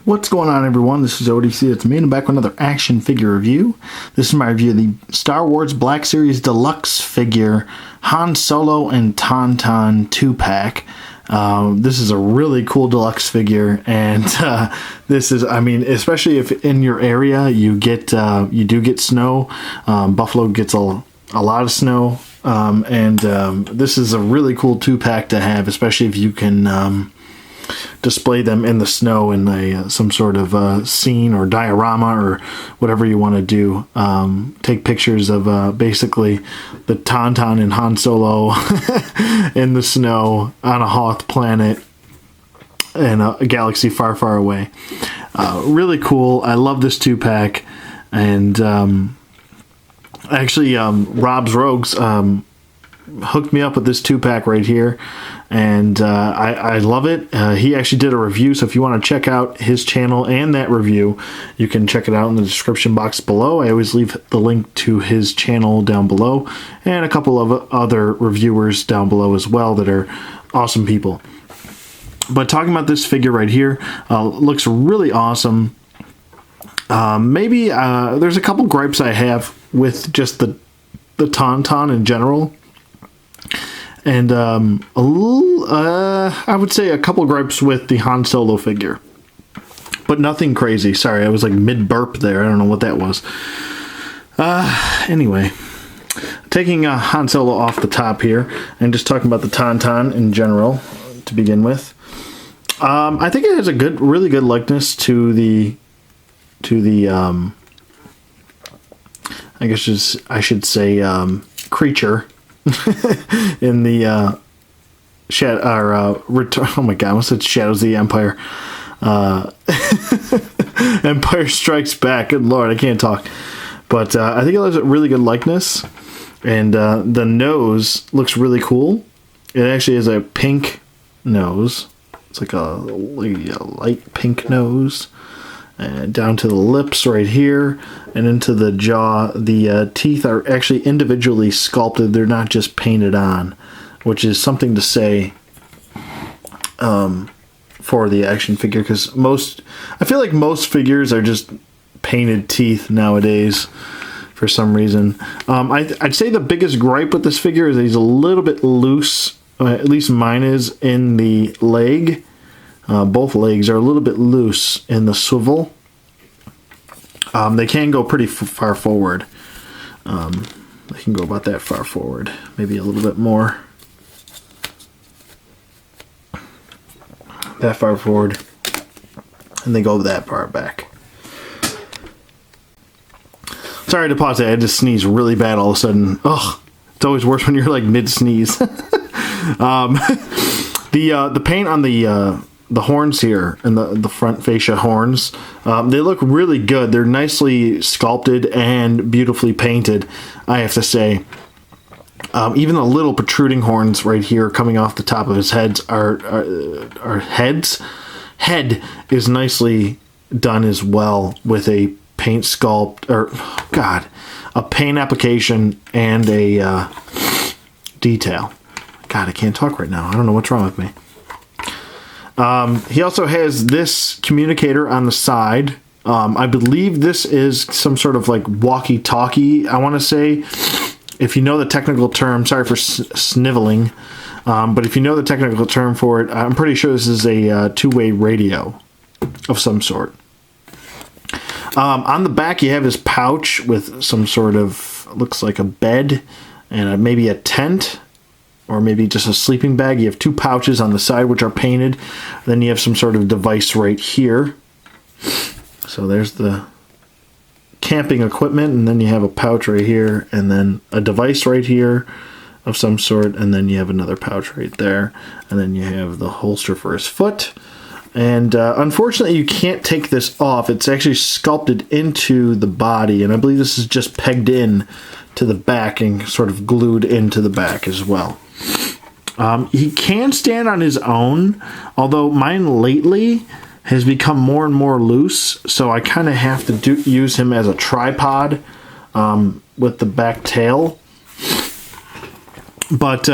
What's going on, everyone? This is ODC. It's me, and I'm back with another action figure review. This is my review of the Star Wars Black Series Deluxe figure Han Solo and Tauntaun 2-pack. This is a really cool deluxe figure, and this is, I mean, especially if in your area you do get snow. Buffalo gets a lot of snow, and this is a really cool 2-pack to have, especially if you can display them in the snow in some sort of scene or diorama or whatever you want to do. Take pictures of basically the Tauntaun and Han Solo in the snow on a Hoth planet in a galaxy far, far away. Really cool. I love this 2-pack. And actually, Rob's Rogues hooked me up with this 2-pack right here, and I love it. He actually did a review, so if you want to check out his channel and that review, you can check it out in the description box below. I always leave the link to his channel down below, and a couple of other reviewers down below as well that are awesome people. But talking about this figure right here, looks really awesome. Maybe there's a couple gripes I have with just the Tauntaun in general. And I would say a couple gripes with the Han Solo figure, but nothing crazy. Sorry, I was like mid-burp there. I don't know what that was. Anyway, taking Han Solo off the top here and just talking about the Tauntaun in general to begin with. I think it has a really good likeness to the I guess I should say creature. In the oh my god, I almost said Shadows of the Empire. Empire Strikes Back. Good lord, I can't talk. But I think it has a really good likeness, and the nose looks really cool. It actually has a pink nose. It's like a light pink nose. Down to the lips right here and into the jaw. The teeth are actually individually sculpted. They're not just painted on, which is something to say for the action figure, because I feel like most figures are just painted teeth nowadays for some reason. I'd say the biggest gripe with this figure is that he's a little bit loose, at least mine is, in the leg. Both legs are a little bit loose in the swivel. They can go pretty far forward. They can go about that far forward. Maybe a little bit more. That far forward. And they go that far back. Sorry to pause that. I had to sneeze really bad all of a sudden. Ugh. It's always worse when you're like mid-sneeze. The paint on the horns here and the front fascia horns, they look really good. They're nicely sculpted and beautifully painted, I have to say. Even the little protruding horns right here coming off the top of his head head is nicely done as well, with a paint sculpt, a paint application and a detail. God, I can't talk right now. I don't know what's wrong with me. He also has this communicator on the side. I believe this is some sort of like walkie-talkie, I want to say. If you know the technical term, sorry for sniveling, but if you know the technical term for it, I'm pretty sure this is a two-way radio of some sort. On the back, you have his pouch with some sort of, looks like a bed and maybe a tent, or maybe just a sleeping bag. You have two pouches on the side which are painted. Then you have some sort of device right here. So there's the camping equipment, and then you have a pouch right here, and then a device right here of some sort, and then you have another pouch right there, and then you have the holster for his foot. And unfortunately, you can't take this off. It's actually sculpted into the body, and I believe this is just pegged in to the back and sort of glued into the back as well. He can stand on his own, although mine lately has become more and more loose, so I kind of have to use him as a tripod with the back tail. But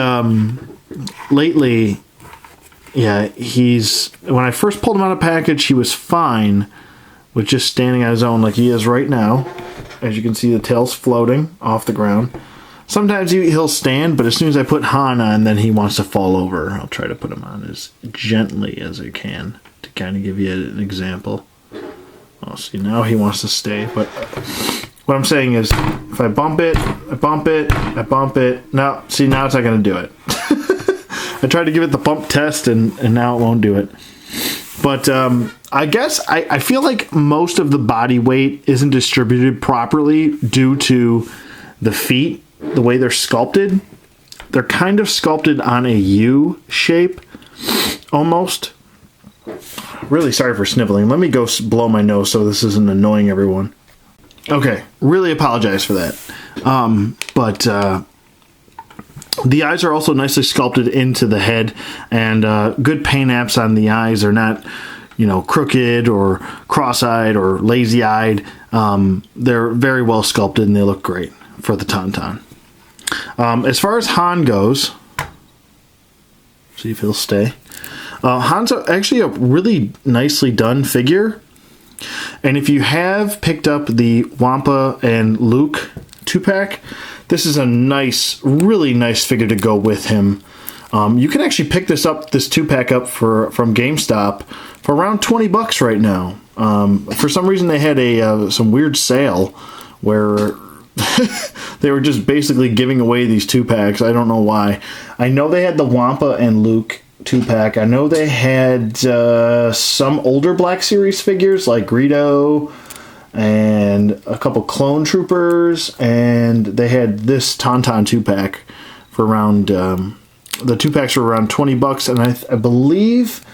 lately, yeah, when I first pulled him out of package, he was fine with just standing on his own like he is right now. As you can see, the tail's floating off the ground. Sometimes he'll stand, but as soon as I put Han on, then he wants to fall over. I'll try to put him on as gently as I can to kind of give you an example. Oh, see, now he wants to stay. But what I'm saying is, if I bump it, I bump it, I bump it. Now, see, now it's not going to do it. I tried to give it the bump test, and now it won't do it. But I guess I feel like most of the body weight isn't distributed properly due to the feet. The way they're sculpted, they're kind of sculpted on a U shape, almost. Really sorry for sniveling. Let me go blow my nose so this isn't annoying everyone. Okay, really apologize for that. But the eyes are also nicely sculpted into the head, and good paint apps on the eyes. They're not, crooked or cross-eyed or lazy-eyed. They're very well sculpted, and they look great for the Tauntaun. As far as Han goes, see if he'll stay. Han's actually a really nicely done figure. And if you have picked up the Wampa and Luke 2-pack, this is a nice, really nice figure to go with him. You can actually pick this 2-pack up from GameStop for around $20 right now. For some reason, they had some weird sale where they were just basically giving away these 2-packs. I don't know why. I know they had the Wampa and Luke 2-pack. I know they had some older Black Series figures like Greedo and a couple Clone Troopers, and they had this Tauntaun 2-pack for around the 2-packs were around $20, and I believe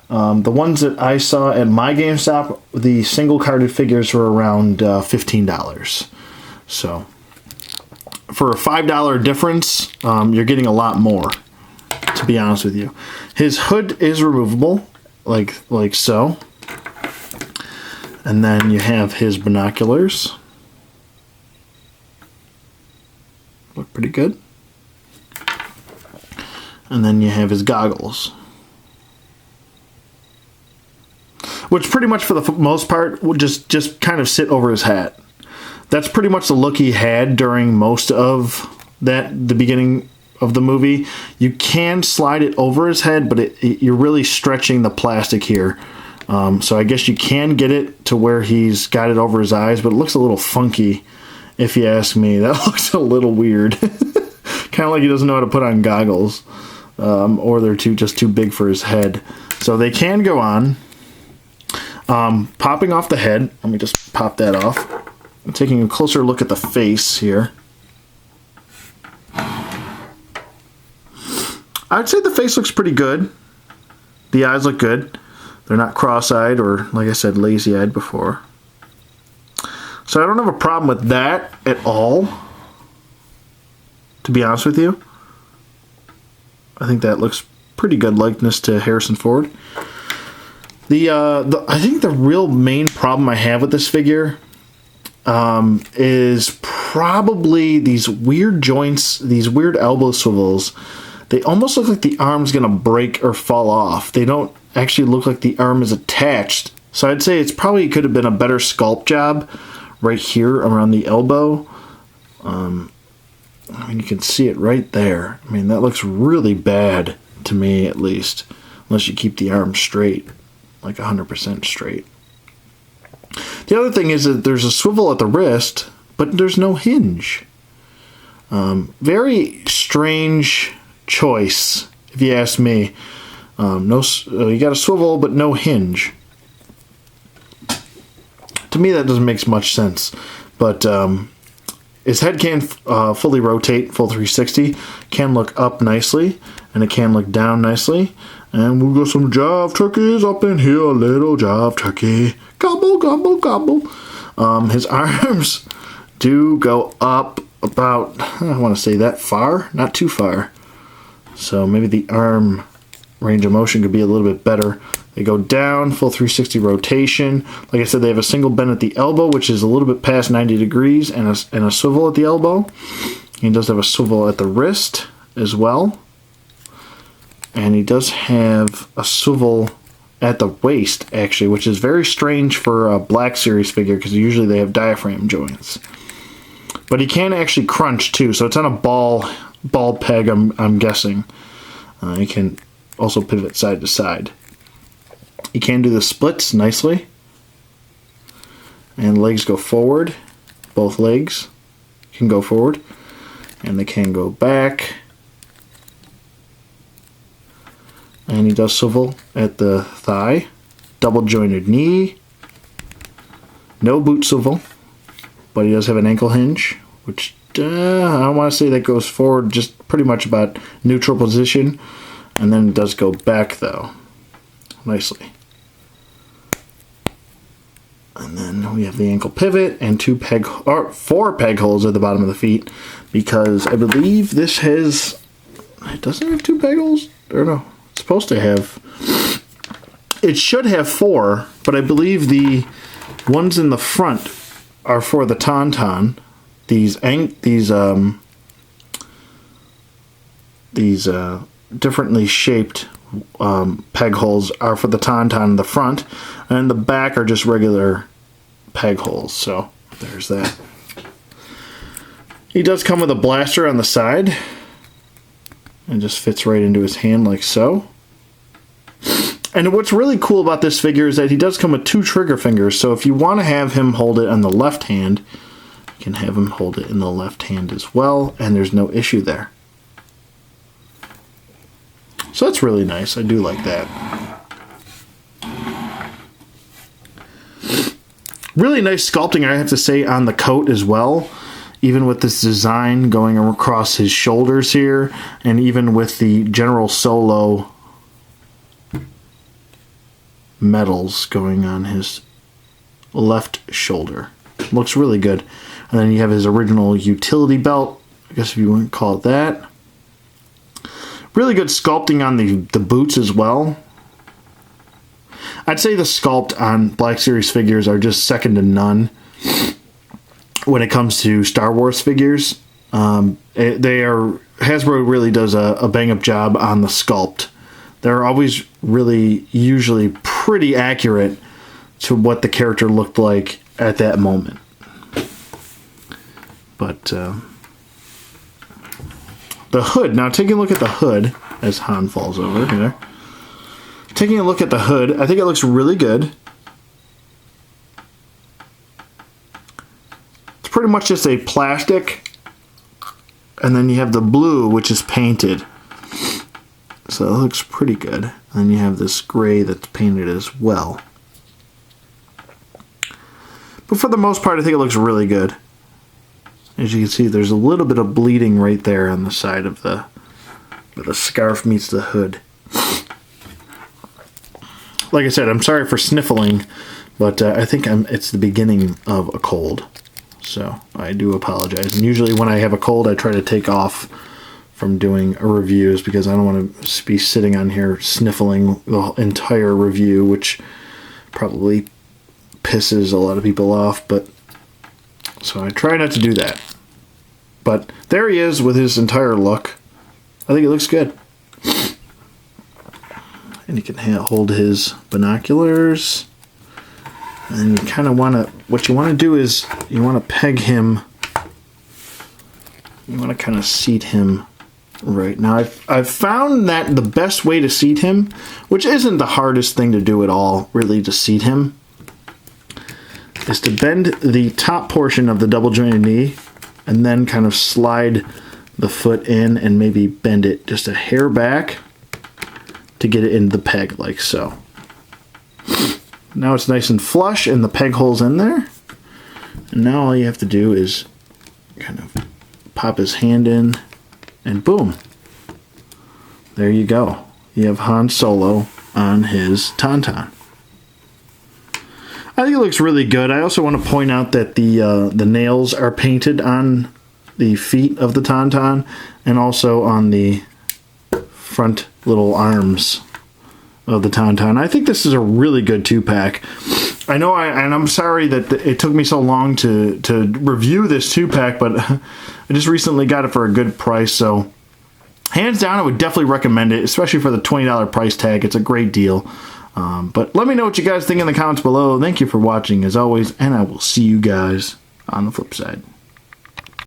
the ones that I saw at my GameStop, the single carded figures were around $15. So for a $5 difference, you're getting a lot more, to be honest with you. His hood is removable, like so. And then you have his binoculars. Look pretty good. And then you have his goggles, which pretty much for the most part would just kind of sit over his hat. That's pretty much the look he had during most of the beginning of the movie. You can slide it over his head, but you're really stretching the plastic here. So I guess you can get it to where he's got it over his eyes, but it looks a little funky, if you ask me. That looks a little weird. Kind of like he doesn't know how to put on goggles, or they're just too big for his head. So they can go on. Popping off the head, let me just pop that off. I'm taking a closer look at the face here. I'd say the face looks pretty good. The eyes look good. They're not cross-eyed or, like I said, lazy-eyed before. So I don't have a problem with that at all, to be honest with you. I think that looks pretty good likeness to Harrison Ford. I think the real main problem I have with this figure is probably these weird joints, these weird elbow swivels. They almost look like the arm's going to break or fall off. They don't actually look like the arm is attached. So I'd say it's probably could have been a better sculpt job right here around the elbow. I mean, you can see it right there. I mean, that looks really bad to me, at least, unless you keep the arm straight, like 100% straight. The other thing is that there's a swivel at the wrist, but there's no hinge. Very strange choice, if you ask me. You got a swivel, but no hinge. To me, that doesn't make much sense. But his head can fully rotate, full 360. Can look up nicely, and it can look down nicely. And we've got some jive turkeys up in here, little jive turkey. Gobble, gobble, gobble. His arms do go up about, I want to say that far, not too far. So maybe the arm range of motion could be a little bit better. They go down, full 360 rotation. Like I said, they have a single bend at the elbow, which is a little bit past 90 degrees, and a swivel at the elbow. He does have a swivel at the wrist as well. And he does have a swivel at the waist, actually, which is very strange for a Black Series figure because usually they have diaphragm joints. But he can actually crunch too, so it's on a ball peg, I'm guessing. He can also pivot side to side. He can do the splits nicely. And legs go forward. Both legs can go forward. And they can go back. And he does swivel at the thigh. Double jointed knee. No boot swivel. But he does have an ankle hinge, which I want to say that goes forward just pretty much about neutral position. And then it does go back though. Nicely. And then we have the ankle pivot and 4 peg holes at the bottom of the feet, because I believe this has, it doesn't have 2 peg holes, or no, it's supposed to have, it should have 4, but I believe the ones in the front are for the Tauntaun. These differently shaped peg holes are for the Tauntaun in the front, and the back are just regular peg holes. So there's that. He does come with a blaster on the side, and just fits right into his hand like so. And what's really cool about this figure is that he does come with 2 trigger fingers, so if you want to have him hold it on the left hand, you can have him hold it in the left hand as well, and there's no issue there. So that's really nice. I do like that. Really nice sculpting, I have to say, on the coat as well. Even with this design going across his shoulders here, and even with the General Solo medals going on his left shoulder. Looks really good. And then you have his original utility belt, I guess if you wouldn't call it that. Really good sculpting on the boots as well. I'd say the sculpt on Black Series figures are just second to none when it comes to Star Wars figures. Hasbro really does a bang-up job on the sculpt. They're always really usually pretty accurate to what the character looked like at that moment. But the hood, now taking a look at the hood, as Han falls over here. Taking a look at the hood, I think it looks really good. It's pretty much just a plastic, and then you have the blue, which is painted. So it looks pretty good. And then you have this gray that's painted as well. But for the most part, I think it looks really good. As you can see, there's a little bit of bleeding right there on the side of where the scarf meets the hood. Like I said, I'm sorry for sniffling, but I think it's the beginning of a cold. So I do apologize. And usually when I have a cold, I try to take off from doing reviews because I don't want to be sitting on here sniffling the entire review, which probably pisses a lot of people off. But so I try not to do that. But there he is with his entire look. I think it looks good. And you can hold his binoculars. And you kind of want to, what you want to do is you want to peg him. You want to kind of seat him right now. I've found that the best way to seat him, which isn't the hardest thing to do at all, really, to seat him, is to bend the top portion of the double jointed knee and then kind of slide the foot in and maybe bend it just a hair back to get it into the peg like so. Now it's nice and flush and the peg hole's in there. And now all you have to do is kind of pop his hand in and boom. There you go. You have Han Solo on his Tauntaun. I think it looks really good. I also want to point out that the nails are painted on the feet of the Tauntaun and also on the front little arms of the Tauntaun. I think this is a really good 2-pack. I know, and I'm sorry that it took me so long to review this 2-pack, but I just recently got it for a good price, so hands down, I would definitely recommend it, especially for the $20 price tag. It's a great deal. But let me know what you guys think in the comments below. Thank you for watching, as always, and I will see you guys on the flip side.